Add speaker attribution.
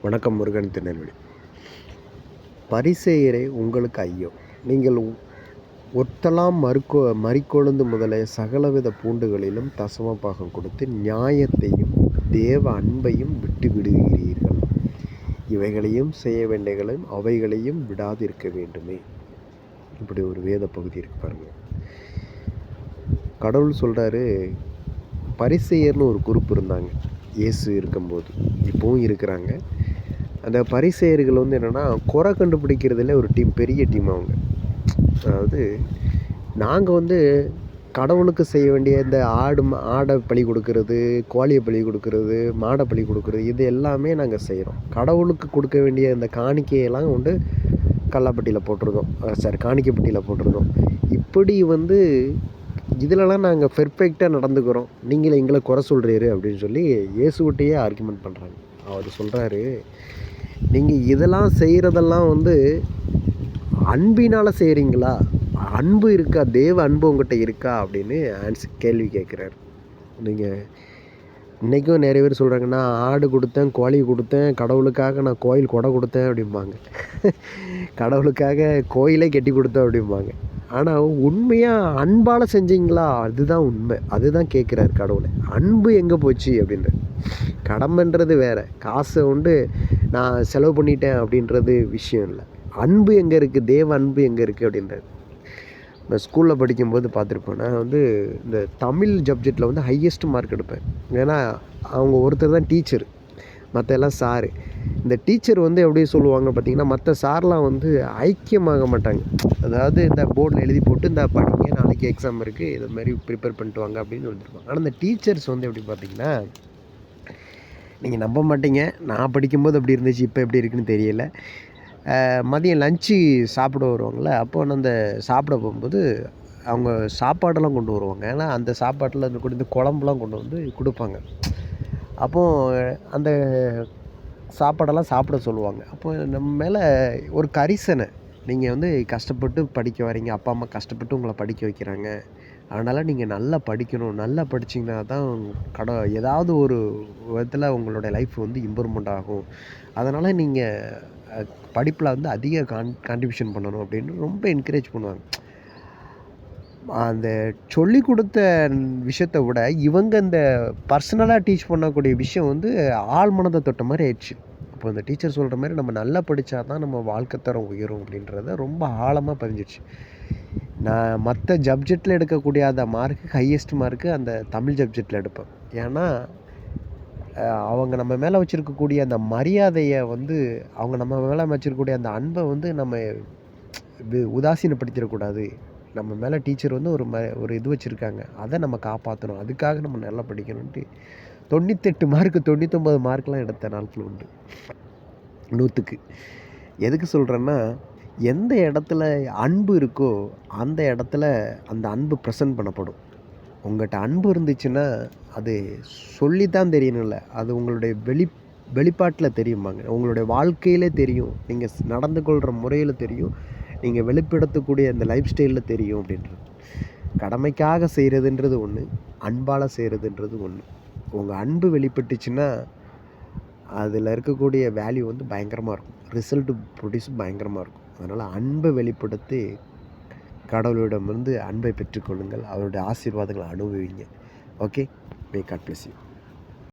Speaker 1: வணக்கம். முருகன், திருநெல்வேலி. பரிசேயரே உங்களுக்கு ஐயோ! நீங்கள் ஒத்தலாம் மறிக்கொழுந்து முதலே சகலவித பூண்டுகளிலும் தசமபாகம் கொடுத்து நியாயத்தையும் தேவ அன்பையும் விட்டு விடுகிறீர்கள். இவைகளையும் செய்ய வேண்டியகளையும் அவைகளையும் விடாதிருக்க வேண்டுமே. இப்படி ஒரு வேத பகுதி இருக்கு பாருங்க. கடவுள் சொல்கிறாரு, பரிசேயர்னு ஒரு குரூப் இருந்தாங்க இயேசு இருக்கும்போது, இப்போவும் இருக்கிறாங்க. அந்த பரிசேயர்கள் வந்து என்னென்னா, குறை கண்டுபிடிக்கிறதுல ஒரு டீம், பெரிய டீம் அவங்க. அதாவது நாங்கள் வந்து கடவுளுக்கு செய்ய வேண்டிய இந்த ஆடை பலி கொடுக்கறது, கோழியை பலி கொடுக்கறது, மாடை பலி கொடுக்கறது, இது எல்லாமே நாங்கள் செய்கிறோம். கடவுளுக்கு கொடுக்க வேண்டிய இந்த காணிக்கையெல்லாம் வந்து கல்லாப்பட்டியில் போட்டிருந்தோம், காணிக்கைப்பட்டியில் போட்டிருந்தோம். இப்படி வந்து இதிலலாம் நாங்கள் பெர்ஃபெக்டாக நடந்துக்கிறோம், நீங்கள் எங்களை குறை சொல்கிறீரு அப்படின்னு சொல்லி இயேசுகிட்டையே ஆர்கியூமெண்ட் பண்ணுறாங்க. அவர் சொல்கிறாரு, நீங்கள் இதெல்லாம் செய்கிறதெல்லாம் வந்து அன்பினால் செய்கிறீங்களா? அன்பு இருக்கா? தேவ அன்பு உங்கள்கிட்ட இருக்கா அப்படின்னு கேள்வி கேட்குறாரு. நீங்கள் இன்றைக்கும் நிறைய பேர் சொல்கிறாங்கன்னா, ஆடு கொடுத்தேன், கோழி கொடுத்தேன், கடவுளுக்காக நான் கோயில் கொடை கொடுத்தேன் அப்படிம்பாங்க. கடவுளுக்காக கோயிலே கட்டி கொடுத்தேன் அப்படிம்பாங்க. ஆனால் உண்மையாக அன்பால் செஞ்சீங்களா? அதுதான் உண்மை. அதுதான் கேட்குறாரு கடவுளை. அன்பு எங்கே போச்சு அப்படின்ற. கடமைன்றது வேறு, காசை உண்டு நான் செலவு பண்ணிட்டேன் அப்படின்றது விஷயம் இல்லை. அன்பு எங்கே இருக்குது? தேவ அன்பு எங்கே இருக்குது அப்படின்றது. நான் ஸ்கூலில் படிக்கும்போது பார்த்துருப்பேன். நான் வந்து இந்த தமிழ் சப்ஜெக்டில் வந்து ஹையஸ்ட் மார்க் எடுப்பேன். ஏன்னா அவங்க ஒருத்தர் தான் டீச்சர், மற்ற எல்லாம் சாரு. இந்த டீச்சர் வந்து எப்படி சொல்லுவாங்க பார்த்திங்கன்னா, மற்ற சார்லாம் வந்து ஐக்கியமாக மாட்டாங்க. அதாவது இந்த போர்டில் எழுதி போட்டு இந்த படிங்க, நாளைக்கு எக்ஸாம் இருக்குது, இது மாதிரி ப்ரிப்பேர் பண்ணிட்டு வாங்க அப்படின்னு வந்துருப்பாங்க. ஆனால் இந்த டீச்சர்ஸ் வந்து எப்படி பார்த்திங்கன்னா, நீங்கள் நம்ப மாட்டீங்க, நான் படிக்கும்போது அப்படி இருந்துச்சு, இப்போ எப்படி இருக்குன்னு தெரியல. மதியம் லஞ்சு சாப்பிட வருவாங்கள்ல, அப்போ அந்த சாப்பிட போகும்போது அவங்க சாப்பாடெல்லாம் கொண்டு வருவாங்க. ஏன்னா அந்த சாப்பாட்டில் இந்த குழம்புலாம் கொண்டு வந்து கொடுப்பாங்க. அப்போது அந்த சாப்பாடெல்லாம் சாப்பிட சொல்லுவாங்க. அப்போ நம்ம மேலே ஒரு கரிசனை, நீங்கள் வந்து கஷ்டப்பட்டு படிக்க வரீங்க, அப்பா அம்மா கஷ்டப்பட்டு உங்களை படிக்க வைக்கிறாங்க, அதனால் நீங்கள் நல்லா படிக்கணும், நல்லா படிச்சிங்கன்னா தான் ஏதாவது ஒரு விதத்தில் உங்களோட லைஃப் வந்து இம்ப்ரூவ்மெண்ட் ஆகும், அதனால் நீங்கள் படிப்பில் வந்து அதிக கான்ட்ரிபியூஷன் பண்ணணும் அப்படின்னு ரொம்ப என்கரேஜ் பண்ணுவாங்க. அந்த சொல்லி கொடுத்த விஷயத்தை விட இவங்க இந்த பர்சனலாக டீச் பண்ணக்கூடிய விஷயம் வந்து ஆள் மனதை தொட்ட மாதிரி ஆயிடுச்சு. அப்போ இந்த டீச்சர் சொல்கிற மாதிரி நம்ம நல்லா படித்தா தான் நம்ம வாழ்க்கை தரம் உயரும் அப்படின்றத ரொம்ப ஆழமாக பதிஞ்சிடுச்சு. நான் மற்ற சப்ஜெக்டில் எடுக்கக்கூடிய அந்த மார்க்கு, ஹையஸ்ட் மார்க்கு அந்த தமிழ் சப்ஜெக்டில் எடுப்பேன். ஏன்னா அவங்க நம்ம மேலே வச்சுருக்கக்கூடிய அந்த மரியாதையை வந்து, அவங்க நம்ம மேலே வச்சுருக்கக்கூடிய அந்த அன்பை வந்து நம்ம உதாசீனப்படுத்திடக்கூடாது. நம்ம மேலே டீச்சர் வந்து ஒரு இது வச்சுருக்காங்க, அதை நம்ம காப்பாற்றணும், அதுக்காக நம்ம நல்லா படிக்கணுன்ட்டு 98 மார்க்கு 99 மார்க்லாம் எடுத்த நாட்கள் உண்டு, 100க்கு. எதுக்கு சொல்கிறேன்னா, எந்த இடத்துல அன்பு இருக்கோ அந்த இடத்துல அந்த அன்பு ப்ரெசன்ட் பண்ணப்படும். உங்கள்கிட்ட அன்பு இருந்துச்சுன்னா அது சொல்லித்தான் தெரியணும்ல, அது உங்களுடைய வெளிப்பாட்டில் தெரியுமாங்க, உங்களுடைய வாழ்க்கையிலே தெரியும், நீங்கள் நடந்து கொள்கிற முறையில் தெரியும், நீங்கள் வெளிப்படுத்தக்கூடிய அந்த லைஃப் ஸ்டைலில் தெரியும் அப்படின்றது. கடமைக்காக செய்கிறதுன்றது ஒன்று, அன்பால் செய்கிறதுன்றது ஒன்று. உங்கள் அன்பு வெளிப்பட்டுச்சுன்னா அதில் இருக்கக்கூடிய வேல்யூ வந்து பயங்கரமாக இருக்கும், ரிசல்ட்டு ப்ரொடியூஸ் பயங்கரமாக இருக்கும். அதனால் அன்பை வெளிப்படுத்தி கடவுளிடமிருந்து அன்பை பெற்றுக்கொள்ளுங்கள், அவருடைய ஆசீர்வாதங்களை அனுபவிங்க. Okay, may God bless you.